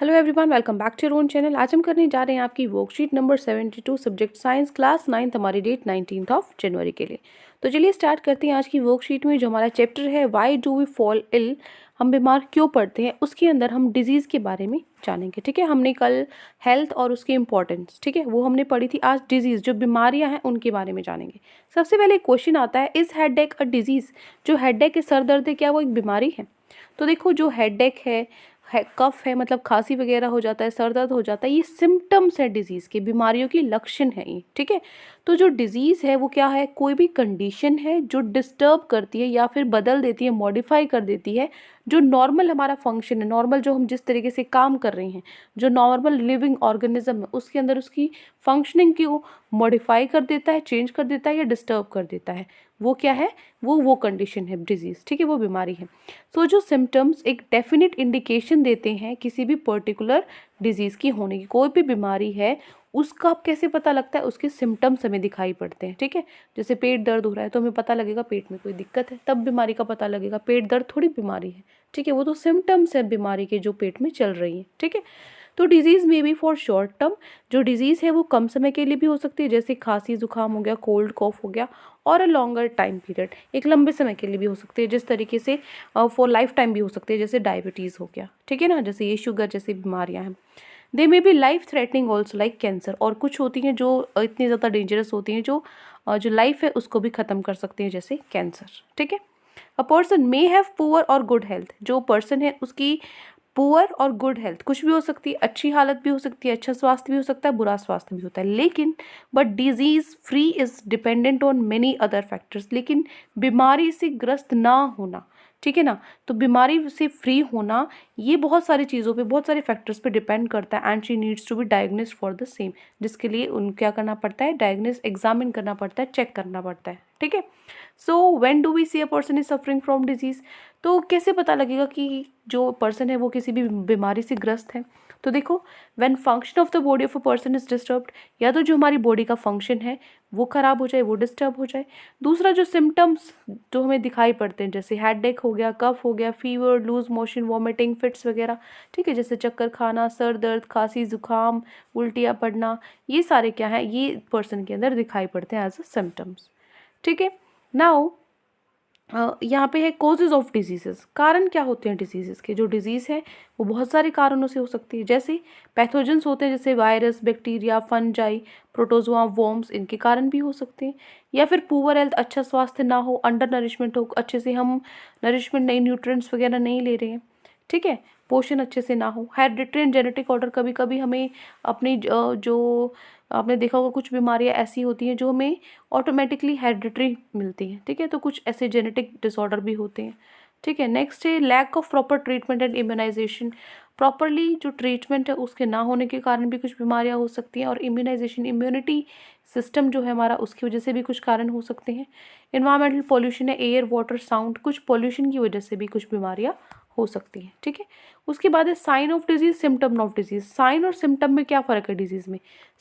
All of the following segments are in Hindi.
Hello everyone, welcome back to your own channel. आज हम करने जा रहे हैं आपकी worksheet number 72 subject science class 9 हमारी डेट 19 जनवरी के लिए। तो चलिए स्टार्ट करते हैं आज की वर्कशीट में। जो हमारा चैप्टर है why do we fall ill, हम बीमार क्यों पड़ते हैं, उसके अंदर हम डिजीज़ के बारे में जानेंगे। ठीक है, हमने कल हेल्थ और उसकी इंपॉर्टेंस, ठीक है, वो हमने पढ़ी थी। आज डिजीज़, जो बीमारियां हैं, उनके बारे में जानेंगे। सबसे पहले क्वेश्चन आता है, इज हेडेक अ डिजीज़? जो हेडेक है, सर दर्द है, क्या वो एक बीमारी है? तो देखो, जो हेडेक है, कफ है, मतलब खांसी वगैरह हो जाता है, सर दर्द हो जाता है, ये सिम्टम्स है डिजीज़ के, बीमारियों की लक्षण है ये। ठीक है, तो जो डिजीज़ है वो क्या है? कोई भी कंडीशन है जो डिस्टर्ब करती है या फिर बदल देती है, मॉडिफाई कर देती है जो नॉर्मल हमारा फंक्शन है, नॉर्मल जो हम जिस तरीके से काम कर रहे हैं, जो नॉर्मल लिविंग ऑर्गेनिज्म है, उसके अंदर उसकी फंक्शनिंग को मॉडिफाई कर देता है, चेंज कर देता है या डिस्टर्ब कर देता है। वो क्या है? वो कंडीशन है डिजीज़। ठीक है, वो बीमारी है। सो जो सिम्टम्स एक डेफिनेट इंडिकेशन देते हैं किसी भी पर्टिकुलर डिजीज़ की होने की, कोई भी बीमारी है उसका आप कैसे पता लगता है? उसके सिम्टम्स हमें दिखाई पड़ते हैं। ठीक है, जैसे पेट दर्द हो रहा है तो हमें पता लगेगा पेट में कोई दिक्कत है, तब बीमारी का पता लगेगा। पेट दर्द थोड़ी बीमारी है। ठीक है, वो तो सिम्टम्स है बीमारी के जो पेट में चल रही है। ठीक है, तो disease may be for short term, जो डिजीज़ है वो कम समय के लिए भी हो सकती है, जैसे खांसी जुकाम हो गया, कोल्ड कॉफ हो गया, और अ लॉन्गर टाइम पीरियड, एक लंबे समय के लिए भी हो सकती है, जिस तरीके से फॉर लाइफ टाइम भी हो सकती है, जैसे डायबिटीज़ हो गया। ठीक है ना, जैसे ये शुगर जैसी बीमारियां हैं। They may be life threatening also like cancer, और कुछ होती हैं जो इतनी ज़्यादा डेंजरस होती हैं जो लाइफ है उसको भी ख़त्म कर सकती हैं, जैसे कैंसर। ठीक है, a person may have poor और गुड हेल्थ, जो पर्सन है उसकी पुअर और गुड हेल्थ कुछ भी हो सकती है, अच्छी हालत भी हो सकती है, अच्छा स्वास्थ्य भी हो सकता है, बुरा स्वास्थ्य भी होता है, लेकिन but disease free is dependent on many other factors, लेकिन बीमारी से ग्रस्त ना होना, ठीक है ना, तो बीमारी से फ्री होना ये बहुत सारी चीज़ों पे, बहुत सारे फैक्टर्स पे डिपेंड करता है। And she needs to be diagnosed for the same, जिसके लिए उन क्या करना पड़ता है? डायग्नोस, एग्जामिन करना पड़ता है, चेक करना पड़ता है। ठीक है, so when do we see a person is suffering from disease? तो कैसे पता लगेगा कि जो पर्सन है वो किसी भी बीमारी से ग्रस्त है? तो देखो, when function of the body of a person is disturbed, या तो जो हमारी बॉडी का फंक्शन है वो खराब हो जाए, वो डिस्टर्ब हो जाए। दूसरा, जो सिम्टम्स जो हमें दिखाई पड़ते हैं, जैसे हेडेक हो गया, कफ हो गया, fever, loose motion, vomiting, fits वगैरह। ठीक है, जैसे चक्कर खाना, सर दर्द, खांसी जुकाम, उल्टियाँ पड़ना, ये सारे क्या है? ये पर्सन के अंदर दिखाई पड़ते हैं एज अ सिम्टम्स। ठीक है, नाउ यहाँ पे है कोजेज ऑफ डिजीजेस, कारण क्या होते हैं डिजीजेस के? जो डिजीज़ है वो बहुत सारे कारणों से हो सकती है, जैसे पैथोजेंस होते हैं, जैसे virus, bacteria, fungi, protozoa, worms, इनके कारण भी हो सकते हैं। या फिर पुअर हेल्थ, अच्छा स्वास्थ्य ना हो, अंडर नरिशमेंट हो, अच्छे से हम नरिशमेंट नहीं, न्यूट्रिएंट्स वगैरह नहीं ले रहे हैं। ठीक है, पोषण अच्छे से ना हो, हेरिडिटरी एंड जेनेटिक ऑर्डर, कभी कभी हमें अपनी जो आपने देखा होगा कुछ बीमारियां ऐसी होती हैं जो हमें ऑटोमेटिकली हेरिडिटरी मिलती हैं। ठीक है, तो कुछ ऐसे जेनेटिक डिसऑर्डर भी होते हैं। ठीक है, नेक्स्ट है lack of proper treatment and immunisation, properly जो ट्रीटमेंट है उसके ना होने के कारण भी कुछ बीमारियां हो सकती हैं, और इम्यूनाइजेशन, इम्यूनिटी सिस्टम जो है हमारा, उसकी वजह से भी कुछ कारण हो सकते हैं। इन्वायरमेंटल पॉल्यूशन है, एयर, वाटर, साउंड, कुछ पॉल्यूशन की वजह से भी कुछ बीमारियां हो सकती हैं। ठीक है, उसके बाद है sign of disease, symptom of disease. Sign और सिम्टम में क्या फ़र्क है डिजीज़ में?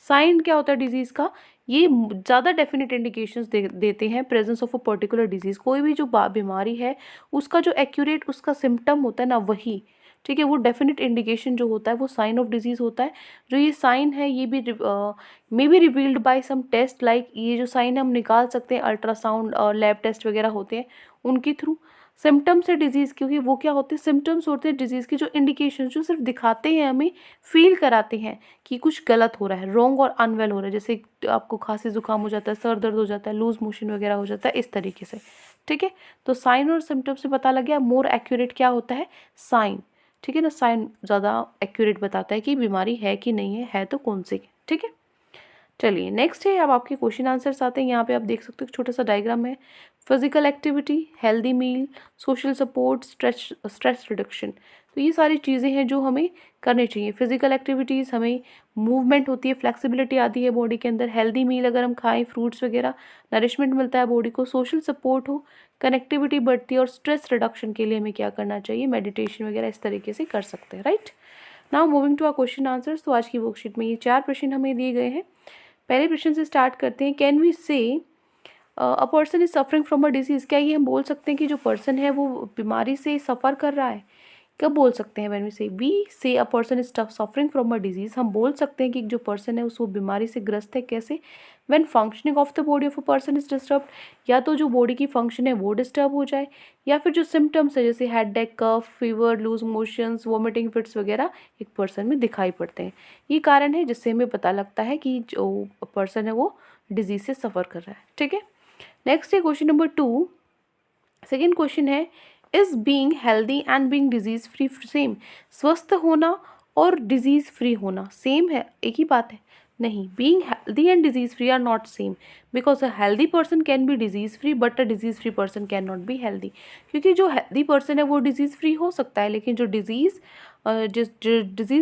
साइन क्या होता है डिजीज़ का? ये ज़्यादा डेफिनेट इंडिकेशंस देते हैं presence of a particular disease. कोई भी जो बीमारी है उसका जो एक्यूरेट उसका सिम्टम होता है ना, वही, ठीक है, वो डेफिनेट इंडिकेशन जो होता है वो साइन ऑफ डिजीज़ होता है। जो ये साइन है ये भी may be revealed by some test, like ये जो साइन हम निकाल सकते हैं अल्ट्रासाउंड और लैब टेस्ट वगैरह होते हैं उनके थ्रू। सिम्टम्स है डिजीज़, क्योंकि वो क्या होते हैं? सिम्टम्स होते हैं डिजीज़ के, जो इंडिकेशन जो सिर्फ दिखाते हैं, हमें फील कराते हैं कि कुछ गलत हो रहा है, रॉन्ग और अनवेल हो रहा है, जैसे आपको खांसी जुकाम हो जाता है, सर दर्द हो जाता है, लूज मोशन वगैरह हो जाता है, इस तरीके से। ठीक है, तो साइन और सिम्टम से पता लग गया। मोर एक्यूरेट क्या होता है? साइन। ठीक है ना, साइन ज़्यादा एक्यूरेट बताता है कि बीमारी है कि नहीं है तो कौन सी। ठीक है, चलिए नेक्स्ट है, अब आपके क्वेश्चन आंसर्स आते हैं। यहाँ पे आप देख सकते हो छोटा सा डायग्राम है। Physical activity, healthy meal, social support, stress reduction, तो ये सारी चीज़ें हैं जो हमें करनी चाहिए। फिजिकल एक्टिविटीज़, हमें मूवमेंट होती है, फ्लेक्सिबिलिटी आती है बॉडी के अंदर। हेल्दी मील अगर हम खाएं, फ्रूट्स वगैरह, नरिशमेंट मिलता है बॉडी को। सोशल सपोर्ट हो, कनेक्टिविटी बढ़ती है, और स्ट्रेस रिडक्शन के लिए हमें क्या करना चाहिए? मेडिटेशन वगैरह इस तरीके से कर सकते हैं। Right, now moving to our question answers. तो आज की वर्कशीट में ये 4 प्रश्न हमें दिए गए हैं। पहले प्रश्न से स्टार्ट करते हैं। कैन वी से अ person is suffering from a disease? क्या ये हम बोल सकते हैं कि जो पर्सन है वो बीमारी से सफ़र कर रहा है? कब बोल सकते हैं व्हेन वी से अ person is suffering from a disease, हम बोल सकते हैं कि जो पर्सन है उस वो बीमारी से ग्रस्त है। कैसे? When functioning of the body of a person is disturb, या तो जो बॉडी की फंक्शन है वो डिस्टर्ब हो जाए, या फिर जो सिम्टम्स है जैसे headache, cough, fever, loose motions, vomiting fits वगैरह एक पर्सन में दिखाई पड़ते हैं। ये कारण है जिससे हमें पता लगता है कि जो पर्सन है वो डिजीज से सफ़र कर रहा है। ठीक है, नेक्स्ट है क्वेश्चन नंबर 2। सेकेंड क्वेश्चन है, is being healthy and being disease free same? स्वस्थ होना और डिजीज फ्री होना सेम है, एक ही बात है? नहीं, being healthy and disease free are not same, because a healthy person can be disease free but a disease free person can not be healthy. क्योंकि जो हेल्दी पर्सन है वो डिजीज फ्री हो सकता है, लेकिन जो डिजीज़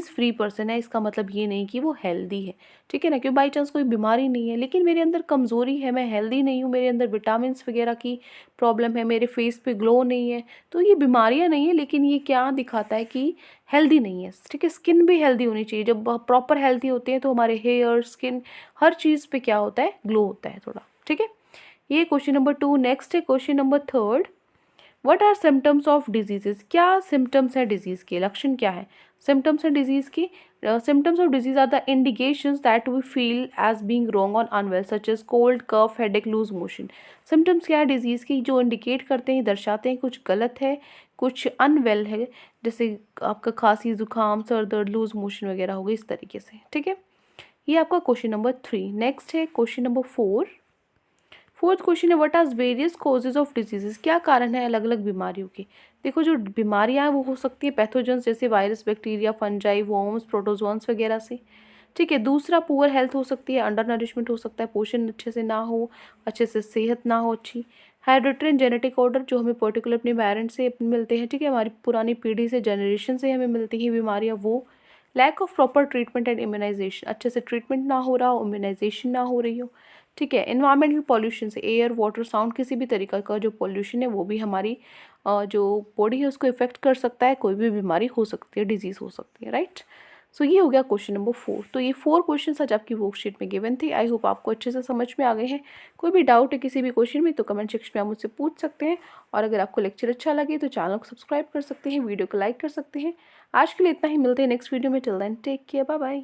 फ्री पर्सन है इसका मतलब ये नहीं कि वो हेल्दी है। ठीक है ना, क्योंकि बाई चांस कोई बीमारी नहीं है लेकिन मेरे अंदर कमज़ोरी है, मैं हेल्दी नहीं हूँ, मेरे अंदर विटामिन्स वगैरह की प्रॉब्लम है, मेरे फेस पे ग्लो नहीं है, तो ये बीमारियाँ नहीं है, लेकिन ये क्या दिखाता है कि हेल्दी नहीं है। ठीक है, स्किन भी हेल्दी होनी चाहिए। जब प्रॉपर हेल्दी होते हैं तो हमारे हेयर, स्किन, हर चीज़ पे क्या होता है, ग्लो होता है थोड़ा। ठीक है, ये क्वेश्चन नंबर 2। नेक्स्ट है question number 3। What are symptoms of diseases? क्या सिम्टम्स है डिजीज़ के, लक्षण क्या है सिम्टम्स है डिजीज़ की? Symptoms of disease are the indications that we feel as being wrong on unwell, such as cold, cough, headache, loose motion. Symptoms क्या है डिजीज़ की जो इंडिकेट करते हैं, दर्शाते हैं कुछ गलत है, कुछ अनवेल है, जैसे आपका खांसी, जुकाम, सर दर्द, लूज मोशन वगैरह हो गई, इस तरीके से। ठीक है, ये आपका क्वेश्चन नंबर 3। नेक्स्ट है क्वेश्चन नंबर 4। फोर्थ क्वेश्चन है, what are various causes of diseases? क्या कारण है अलग अलग बीमारियों के? देखो, जो बीमारियां हैं वो हो सकती है पैथोजेंस जैसे virus, bacteria, fungi, worms, protozoans वगैरह से। ठीक है, दूसरा पुअर हेल्थ हो सकती है, अंडर नरिशमेंट हो सकता है, पोषण अच्छे से ना हो, अच्छे से सेहत ना हो अच्छी। हेरिडिटरी एंड जेनेटिक ऑर्डर जो हमें पर्टिकुलर अपने पेरेंट्स से मिलते हैं, ठीक है, हमारी पुरानी पीढ़ी से, जनरेशन से हमें मिलती हैं बीमारियाँ, वो। Lack of proper treatment and immunisation, अच्छे से ट्रीटमेंट ना हो रहा हो, इम्यूनाइजेशन ना हो रही हो। ठीक है, इन्वायरमेंटल पॉल्यूशन से, एयर, वाटर, साउंड, किसी भी तरीका का जो पॉल्यूशन है वो भी हमारी जो बॉडी है उसको इफेक्ट कर सकता है, कोई भी बीमारी हो सकती है, डिजीज़ हो सकती है, राइट। सो ये हो गया क्वेश्चन नंबर 4। तो ये 4 क्वेश्चन आज आपकी वर्कशीट में गिवन थे। आई होप आपको अच्छे से समझ में आ गए हैं। कोई भी डाउट है किसी भी क्वेश्चन में तो कमेंट सेक्शन में आप मुझसे पूछ सकते हैं, और अगर आपको लेक्चर अच्छा लगे तो चैनल को सब्सक्राइब कर सकते हैं, वीडियो को लाइक कर सकते हैं। आज के लिए इतना ही, मिलते हैं नेक्स्ट वीडियो में। Till then take care, bye bye.